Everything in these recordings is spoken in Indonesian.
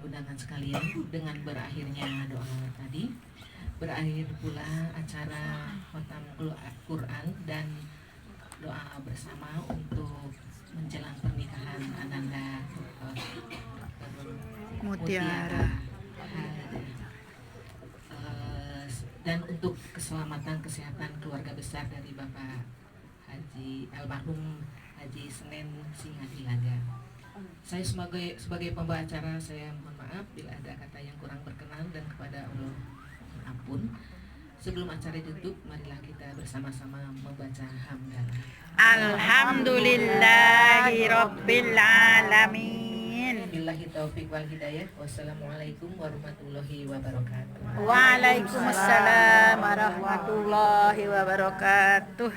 undangan sekalian, dengan berakhirnya doa tadi, berakhir pula acara khotam Quran dan doa bersama untuk menjelang pernikahan Ananda Mutiara. Dan untuk keselamatan kesehatan keluarga besar dari Bapak Haji almarhum Haji Senen Singhadilaga. Saya sebagai pembawa acara, saya mohon maaf bila ada kata yang kurang berkenan dan kepada Allah ampun. Sebelum acara ditutup, marilah kita bersama-sama membaca hamdalah. Alhamdulillahirabbil alamin. Billahi taufik wal hidayah. Wassalamualaikum warahmatullahi wabarakatuh. Waalaikumsalam warahmatullahi wabarakatuh.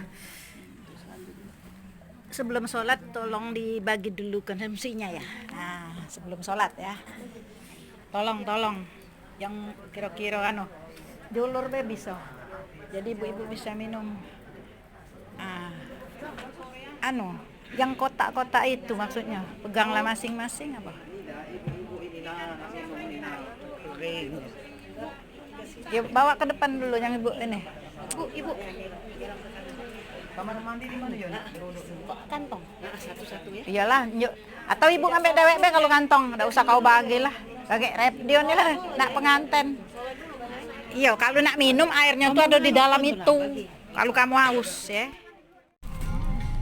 Sebelum sholat tolong dibagi dulu konsumsinya ya. Nah, sebelum sholat ya. Tolong yang kira-kira julur be bisa. Jadi ibu-ibu bisa minum. Yang kotak-kotak itu maksudnya. Peganglah masing-masing apa? Ya, bawa ke depan dulu yang ibu ini. Ibu. Kamar mandi di mana ya? Kantong. Satu-satu ya. Iyalah, yuk. Atau ibu ngambil dewek be kalau kantong, enggak usah kau bagi lah. Kayak repdion nih lah, nak penganten. Iya, kalau nak minum airnya tuh ada di dalam itu. Kalau kamu haus ya.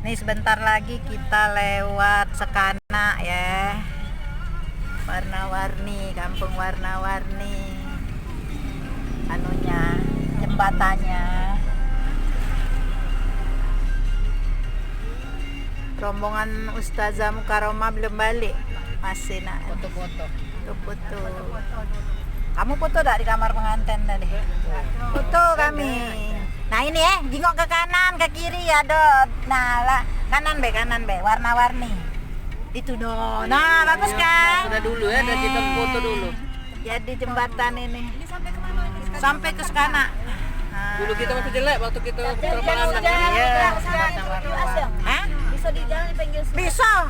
Nih sebentar lagi kita lewat Sekana ya. Warna-warni, kampung warna-warni. Jembatannya. Rombongan Ustazah Mukarramah belum balik, masih nak foto-foto. Kamu foto tak di kamar pengantin tadi? Foto kami. Nah ini jingok ke kanan, ke kiri ada. Nah lah, kanan be, warna-warni. Itu dong. Nah bagus kan? Udah dulu ya, udah kita foto dulu. Jadi jembatan ini. Sampai ke Sekana. Dulu kita waktu jelek, waktu kita terbang anak. Iya. Hah? Bisa di jalan dipanggil Bisa.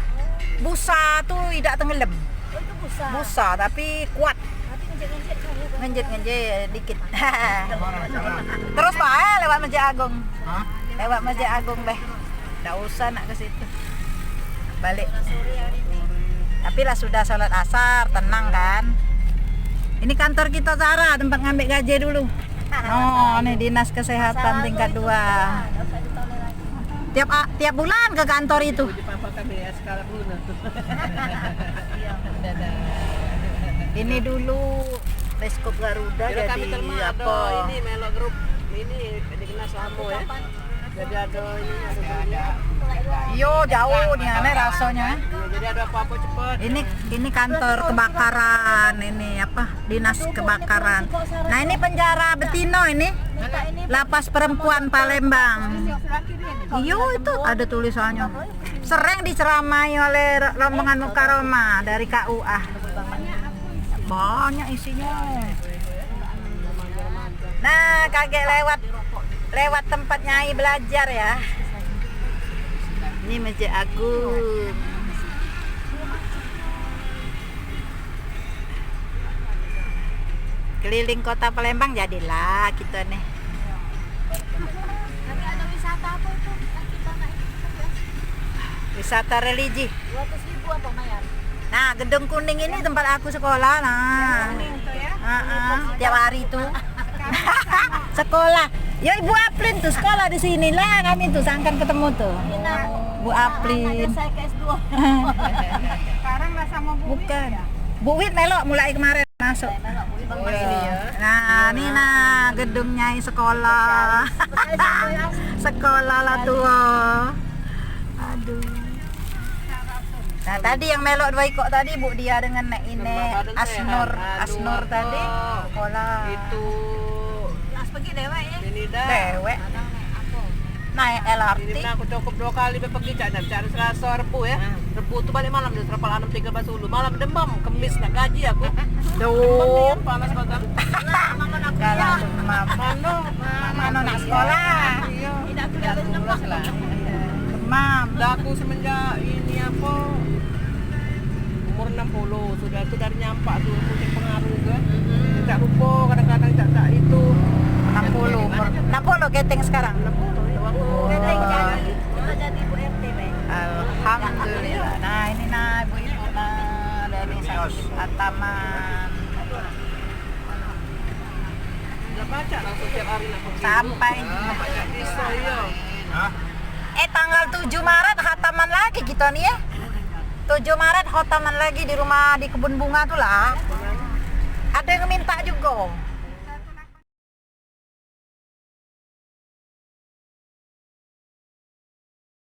Busa tuh tidak tenggelam. Oh, itu busa. Busa tapi kuat. Tapi ngenjet-ngenjet Ngenjet dikit. Terus bae lewat Masjid Agung. Lewat Masjid Agung deh. Enggak usah nak ke situ. Balik. Tapi lah sudah sholat asar, tenang kan. Ini kantor kita Zara, tempat ngambil gaji dulu. Oh, ini Dinas Kesehatan tingkat 2. Tiap bulan ke kantor itu. Ini dulu Beskop Garuda jadi apa? Ini melok grup ini dikenal Samo ya. Jadi ada ini Yo jauh nih aneh rasanya. jadi ada apa-apa cepat. Ini kantor kebakaran, ini apa? Dinas kebakaran. Nah, ini penjara Betino ini. Lapas Perempuan Palembang. Iyo itu ada tulisannya. Sering diceramai oleh rombongan Mukarramah dari KUA. Banyak isinya. Nah, kaget lewat tempat Nyai belajar ya. Ini Masjid Agung. Keliling kota Palembang jadilah kita nih. Tapi ada wisata apa itu yang kita naik? Wisata religi. 200.000 apa bayar? Nah, Gedung Kuning ini tempat aku sekolah. Nah, tiap hari tuh sekolah. Ya Ibu Aplin tuh sekolah di sini lah, kami tuh sangkan ketemu tuh. Bu Aplin. Saya ke S2. Sekarang lah sama Bukan. Bu Wit melok mulai kemarin masuk. Nah, ini gedungnya sekolah. Sekolah lah tua. Aduh. Nah, tadi yang melok dua ikut tadi Bu dia dengan Nek Ine Asnur tadi sekolah. Itu Pergi dewek ya. ini dah. Dewek. Naik LRT. Ini aku cukup 2 kali pergi cari Selasa Rebu ya. Rebu tuh balik malam dari Serapal 6.13 dulu. Malam demam, kemis nak gaji aku. Tuh. Panas banget. Kalau mana nak sekolah. Tidak lulus lah. Demam. Dah aku semenjak ini apa umur 60 sudah itu dari nyampak tuh mungkin pengaruh kan. Tak lupa kadang-kadang tak itu 60 umur 60 keting sekarang. 60 ya waktu. Kita jadi ibu RT, Be. Alhamdulillah. Nah, ini nah ibu-ibu nah dari Ataman Udah baca langsung tiap hari nak sampai baca kisah ya. tanggal 7 Maret khataman lagi kita nih ya. 7 Maret khataman lagi di rumah di kebun bunga tuh lah. Ada yang minta juga.